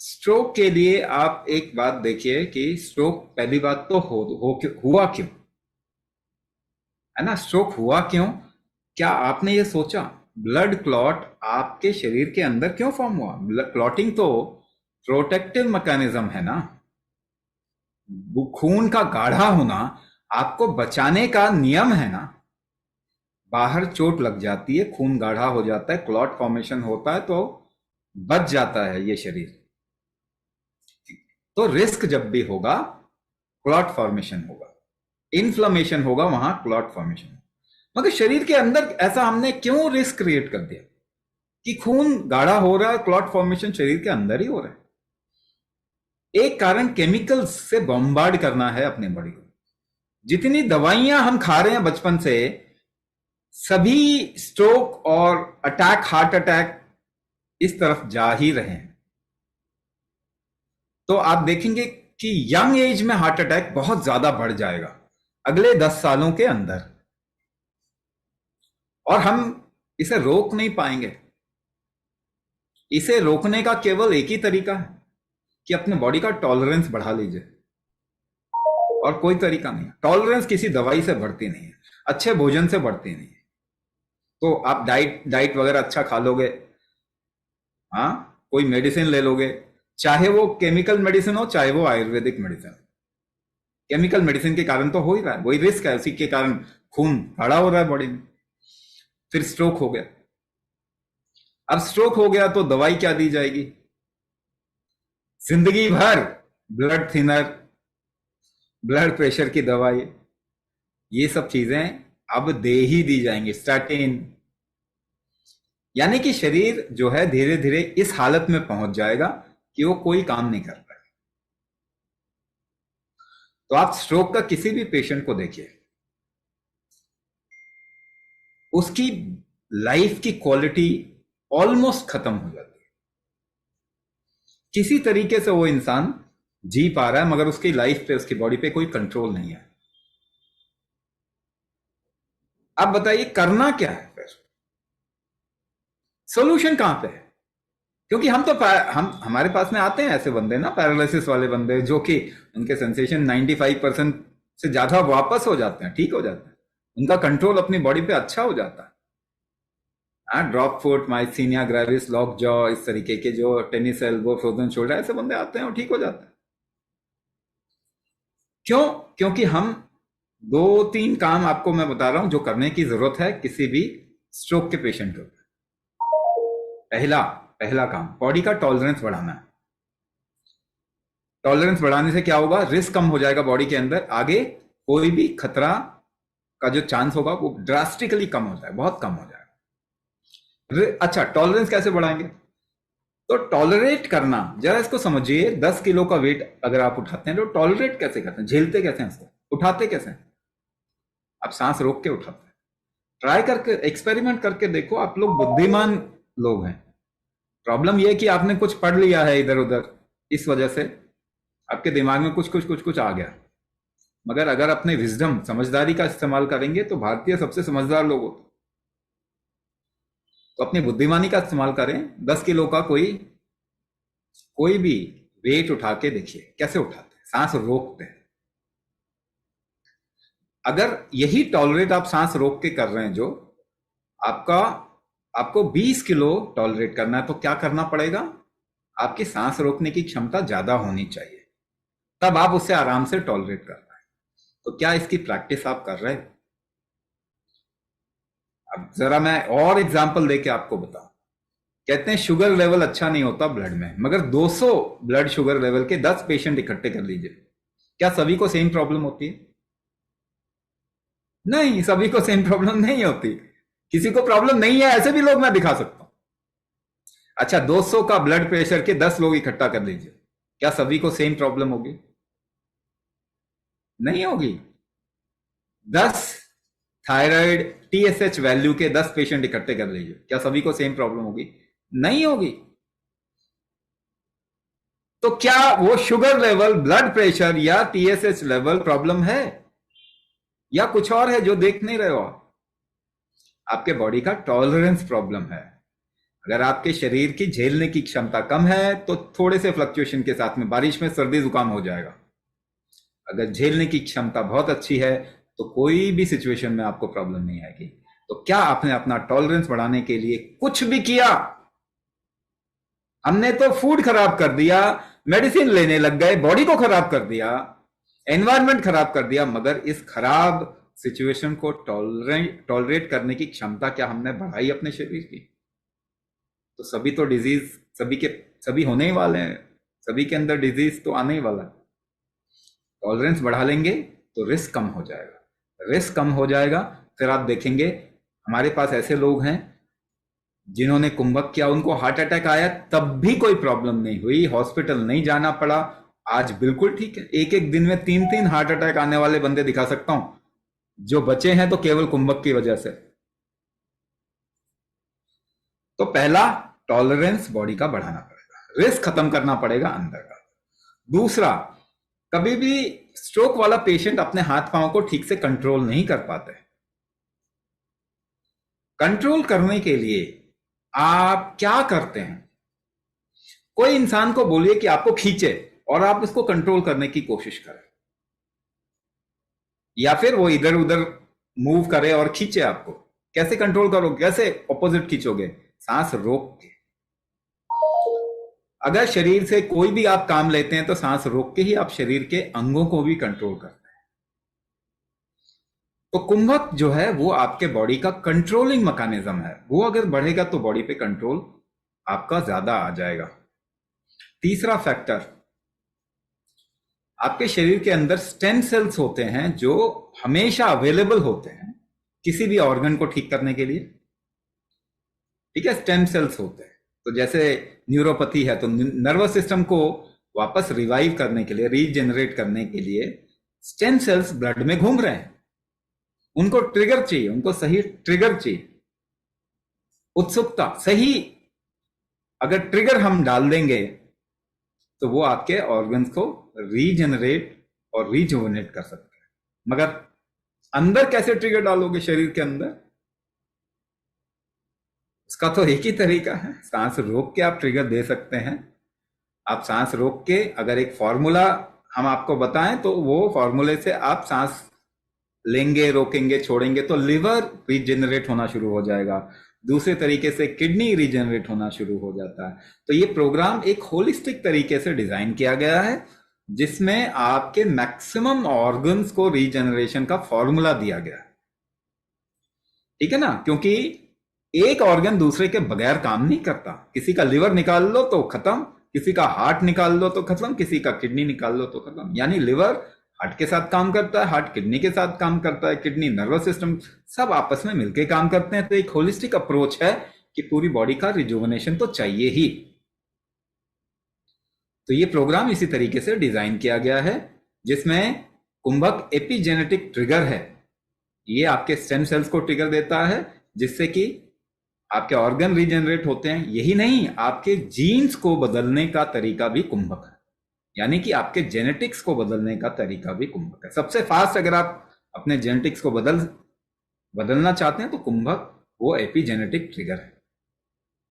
Stroke के लिए आप एक बात देखिए कि स्ट्रोक पहली बात तो हुआ क्यों, है ना। स्ट्रोक हुआ क्यों? क्या आपने ये सोचा ब्लड क्लॉट आपके शरीर के अंदर क्यों फॉर्म हुआ? ब्लड क्लॉटिंग तो प्रोटेक्टिव मैकेनिज्म है ना। वो खून का गाढ़ा होना आपको बचाने का नियम है ना। बाहर चोट लग जाती है, खून गाढ़ा हो जाता है, क्लॉट फॉर्मेशन होता है, तो बच जाता है ये शरीर। तो रिस्क जब भी होगा क्लॉट फॉर्मेशन होगा, इन्फ्लेमेशन होगा, वहां क्लॉट फॉर्मेशन। मगर शरीर के अंदर ऐसा हमने क्यों रिस्क क्रिएट कर दिया कि खून गाढ़ा हो रहा है, क्लॉट फॉर्मेशन शरीर के अंदर ही हो रहा है? एक कारण केमिकल्स से बॉम्बार्ड करना है अपने बॉडी को। जितनी दवाइयां हम खा रहे हैं बचपन से, सभी स्ट्रोक और अटैक, हार्ट अटैक इस तरफ जा ही रहे हैं। तो आप देखेंगे कि यंग एज में हार्ट अटैक बहुत ज्यादा बढ़ जाएगा अगले 10 सालों के अंदर, और हम इसे रोक नहीं पाएंगे। इसे रोकने का केवल एक ही तरीका है कि अपने बॉडी का टॉलरेंस बढ़ा लीजिए, और कोई तरीका नहीं। टॉलरेंस किसी दवाई से बढ़ती नहीं है, अच्छे भोजन से बढ़ती नहीं है। तो आप डाइट डाइट वगैरह अच्छा खा लोगे, हाँ, कोई मेडिसिन ले लोगे, चाहे वो केमिकल मेडिसिन हो चाहे वो आयुर्वेदिक मेडिसिन। केमिकल मेडिसिन के कारण तो हो ही रहा है, वही रिस्क है, उसी के कारण खून गाढ़ा हो रहा है बॉडी में। फिर स्ट्रोक हो गया। अब स्ट्रोक हो गया तो दवाई क्या दी जाएगी? जिंदगी भर ब्लड थिनर, ब्लड प्रेशर की दवाई, ये सब चीजें अब दे ही दी जाएंगी, स्टैटिन। यानी कि शरीर जो है धीरे धीरे इस हालत में पहुंच जाएगा कि वो कोई काम नहीं कर पाएगा। तो आप स्ट्रोक का किसी भी पेशेंट को देखिए, उसकी लाइफ की क्वालिटी ऑलमोस्ट खत्म हो जाती है। किसी तरीके से वो इंसान जी पा रहा है, मगर उसकी लाइफ पे, उसकी बॉडी पे कोई कंट्रोल नहीं है। अब बताइए करना क्या है फिर? सोल्यूशन कहां पे है? क्योंकि हम तो हमारे पास में आते हैं ऐसे बंदे ना, पैरालिसिस वाले बंदे, जो कि उनके सेंसेशन 95% से ज्यादा वापस हो जाते हैं, ठीक हो जाते हैं, उनका कंट्रोल अपनी बॉडी पे अच्छा हो जाता है। हाँ, drop foot, myasthenia gravis, lockjaw, इस तरीके के जो टेनिस एल्बो, फ्रोजन शोल्डर, ऐसे बंदे आते हैं और ठीक हो जाते हैं। क्यों? क्योंकि हम दो तीन काम आपको मैं बता रहा हूं जो करने की जरूरत है किसी भी स्ट्रोक के पेशेंट को। पहला पहला काम बॉडी का टॉलरेंस बढ़ाना है। टॉलरेंस बढ़ाने से क्या होगा? रिस्क कम हो जाएगा बॉडी के अंदर, आगे कोई भी खतरा का जो चांस होगा वो ड्रास्टिकली कम हो जाएगा, बहुत कम हो जाएगा। अच्छा, टॉलरेंस कैसे बढ़ाएंगे? तो टॉलरेट करना, जरा इसको समझिए। 10 किलो का वेट अगर आप उठाते हैं तो टॉलरेट कैसे करते हैं? झेलते कैसे हैं इसको? उठाते कैसे हैं? आप सांस रोक के उठाते हैं। ट्राई करके, एक्सपेरिमेंट करके देखो। आप लोग बुद्धिमान लोग हैं। प्रॉब्लम यह है कि आपने कुछ पढ़ लिया है इधर उधर, इस वजह से आपके दिमाग में कुछ कुछ कुछ कुछ आ गया। मगर अगर अपने विजडम, समझदारी का इस्तेमाल करेंगे तो भारतीय सबसे समझदार लोग होते। तो अपनी बुद्धिमानी का इस्तेमाल करें। 10 किलो का कोई कोई भी वेट उठा के देखिए कैसे उठाते हैं, सांस रोकते हैं। अगर यही टॉलरेट आप सांस रोक के कर रहे हैं, जो आपका आपको 20 किलो टॉलरेट करना है, तो क्या करना पड़ेगा? आपकी सांस रोकने की क्षमता ज्यादा होनी चाहिए, तब आप उससे आराम से टॉलरेट कर पाए। तो क्या इसकी प्रैक्टिस आप कर रहे हैं? अब जरा मैं और एग्जांपल देके आपको बताऊं। कहते हैं शुगर लेवल अच्छा नहीं होता ब्लड में, मगर 200 ब्लड शुगर लेवल के 10 पेशेंट इकट्ठे कर लीजिए, क्या सभी को सेम प्रॉब्लम होती है? नहीं, सभी को सेम प्रॉब्लम नहीं होती। किसी को प्रॉब्लम नहीं है, ऐसे भी लोग मैं दिखा सकता हूं। अच्छा, 200 का ब्लड प्रेशर के 10 लोग इकट्ठा कर लीजिए, क्या सभी को सेम प्रॉब्लम होगी? नहीं होगी। 10 थायराइड टीएसएच वैल्यू के 10 पेशेंट इकट्ठे कर लीजिए, क्या सभी को सेम प्रॉब्लम होगी? नहीं होगी। तो क्या वो शुगर लेवल, ब्लड प्रेशर या टीएसएच लेवल प्रॉब्लम है, या कुछ और है जो देख नहीं रहे हो आप? आपके बॉडी का टॉलरेंस प्रॉब्लम है। अगर आपके शरीर की झेलने की क्षमता कम है तो थोड़े से फ्लक्चुएशन के साथ में बारिश में सर्दी जुकाम हो जाएगा। अगर झेलने की क्षमता बहुत अच्छी है तो कोई भी सिचुएशन में आपको प्रॉब्लम नहीं आएगी। तो क्या आपने अपना टॉलरेंस बढ़ाने के लिए कुछ भी किया? हमने तो फूड खराब कर दिया, मेडिसिन लेने लग गए, बॉडी को खराब कर दिया, एनवायरनमेंट खराब कर दिया, मगर इस खराब सिचुएशन को टॉलरेट करने की क्षमता क्या हमने बढ़ाई अपने शरीर की? तो सभी तो डिजीज सभी होने ही वाले हैं, सभी के अंदर डिजीज तो आने ही वाला है। टॉलरेंस बढ़ा लेंगे तो रिस्क कम हो जाएगा, रिस्क कम हो जाएगा। फिर आप देखेंगे हमारे पास ऐसे लोग हैं जिन्होंने कुंभक किया, उनको हार्ट अटैक आया तब भी कोई प्रॉब्लम नहीं हुई, हॉस्पिटल नहीं जाना पड़ा, आज बिल्कुल ठीक है। एक एक दिन में 3-3 हार्ट अटैक आने वाले बंदे दिखा सकता हूं, जो बचे हैं तो केवल कुंभक की वजह से। तो पहला, टॉलरेंस बॉडी का बढ़ाना पड़ेगा, रिस्क खत्म करना पड़ेगा अंदर का। दूसरा, कभी भी स्ट्रोक वाला पेशेंट अपने हाथ पांव को ठीक से कंट्रोल नहीं कर पाते। कंट्रोल करने के लिए आप क्या करते हैं? कोई इंसान को बोलिए कि आपको खींचे और आप उसको कंट्रोल करने की कोशिश करें, या फिर वो इधर उधर मूव करे और खींचे आपको। कैसे कंट्रोल करोगे? कैसे ऑपोजिट खींचोगे? सांस रोक के। अगर शरीर से कोई भी आप काम लेते हैं तो सांस रोक के ही आप शरीर के अंगों को भी कंट्रोल करते हैं। तो कुंभक जो है वो आपके बॉडी का कंट्रोलिंग मैकेनिज्म है, वो अगर बढ़ेगा तो बॉडी पे कंट्रोल आपका ज्यादा आ जाएगा। तीसरा फैक्टर, आपके शरीर के अंदर स्टेम सेल्स होते हैं जो हमेशा अवेलेबल होते हैं किसी भी ऑर्गन को ठीक करने के लिए। ठीक है, स्टेम सेल्स होते हैं। तो जैसे न्यूरोपैथी है तो नर्वस सिस्टम को वापस रिवाइव करने के लिए, रीजनरेट करने के लिए स्टेम सेल्स ब्लड में घूम रहे हैं। उनको ट्रिगर चाहिए, उनको सही ट्रिगर चाहिए, उत्सुकता सही। अगर ट्रिगर हम डाल देंगे तो वो आपके ऑर्गन्स को रीजनरेट और रिजुवनेट कर सकते हैं। मगर अंदर कैसे ट्रिगर डालोगे शरीर के अंदर? उसका तो एक ही तरीका है, सांस रोक के आप ट्रिगर दे सकते हैं। आप सांस रोक के, अगर एक फॉर्मूला हम आपको बताएं तो वो फॉर्मूले से आप सांस लेंगे, रोकेंगे, छोड़ेंगे तो लिवर रीजनरेट होना शुरू हो जाएगा। दूसरे तरीके से किडनी रीजनरेट होना शुरू हो जाता है। तो ये प्रोग्राम एक होलिस्टिक तरीके से डिजाइन किया गया है जिसमें आपके मैक्सिमम ऑर्गन्स को रीजनरेशन का फॉर्मूला दिया गया है। ठीक है ना? क्योंकि एक ऑर्गन दूसरे के बगैर काम नहीं करता। किसी का लिवर निकाल लो तो खत्म, किसी का हार्ट निकाल लो तो खत्म, किसी का किडनी निकाल लो तो खत्म। यानी लिवर हार्ट के साथ काम करता है, हार्ट किडनी के साथ काम करता है, किडनी नर्वस सिस्टम, सब आपस में मिलकर काम करते हैं। तो एक होलिस्टिक अप्रोच है कि पूरी बॉडी का रिजुवनेशन तो चाहिए ही। तो ये प्रोग्राम इसी तरीके से डिजाइन किया गया है जिसमें कुंभक एपिजेनेटिक ट्रिगर है। ये आपके स्टेम सेल्स को ट्रिगर देता है जिससे कि आपके ऑर्गन रीजनरेट होते हैं। यही नहीं, आपके जीन्स को बदलने का तरीका भी कुंभक है, यानी कि आपके जेनेटिक्स को बदलने का तरीका भी कुंभक है। सबसे फास्ट अगर आप अपने जेनेटिक्स को बदलना चाहते हैं तो कुंभक वो एपिजेनेटिक ट्रिगर है।